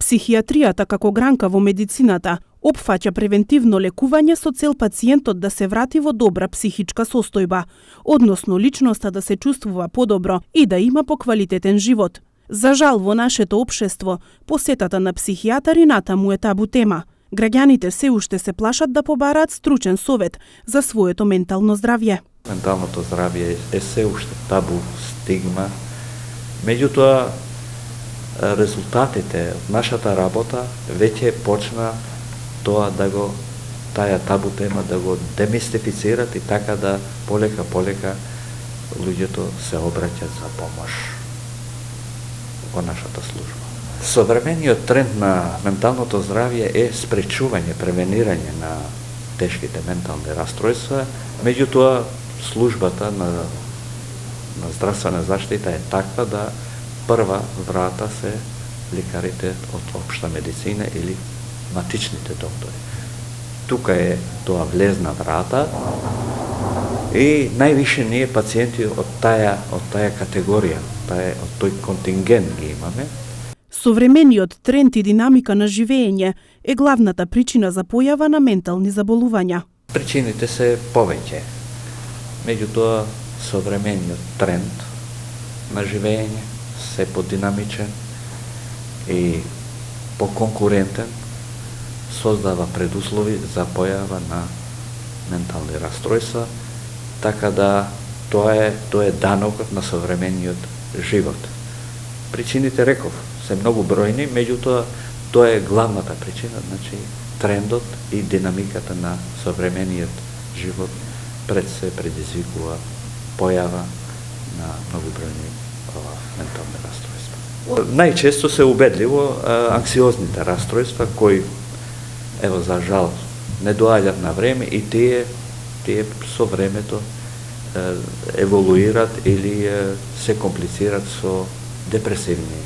Психијатријата како гранка во медицината опфаќа превентивно лекување со цел пациентот да се врати во добра психичка состојба, односно личноста да се чувствува подобро и да има поквалитетен живот. За жал во нашето општество, посетата на психијатар и натаму е табу тема. Граѓаните се уште се плашат да побараат стручен совет за своето ментално здравје. Менталното здравје е се уште табу, стигма. Меѓутоа, резултатите од нашата работа веќе почна тоа да го таа табу тема да го демистифицират и така да полека луѓето се обраќаат за помош во нашата служба. Современиот тренд на менталното здравје е спречување, превенирање на тешките ментални расстройства, меѓутоа службата на здравствена заштита е таква да прва врата се лекарите од општа медицина или матичните доктори. Тука е тоа влезна врата и највише ние пациенти од таа категорија, од тој контингент ги имаме. Современиот тренд и динамика на живење е главната причина за појава на ментални заболувања. Причините се повеќе. Меѓутоа, современиот тренд на живење се подинамичен и поконкурентен создава предуслови за појава на ментални расстройства, така да тоа е данокот на современиот живот. Причините, реков, се многу бројни, меѓутоа тоа е главната причина, значи трендот и динамиката на современиот живот пред се предизвикува појава на многу бројни ментални расстройства. Најчесто се убедливо анксиозните расстройства кои ево за жал не доаѓаат на време и тие со времето еволуират или се комплицират со депресивни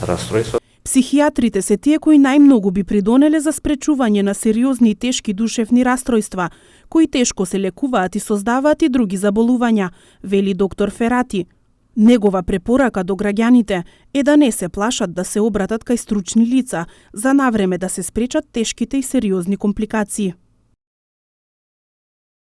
расстройства. Психијатрите се тие кои најмногу би придонеле за спречување на сериозни и тешки душевни расстройства, кои тешко се лекуваат и создаваат и други заболувања, вели доктор Ферати. Негова препорака до граѓаните е да не се плашат да се обратат кај стручни лица, за навреме да се спречат тешките и сериозни компликации.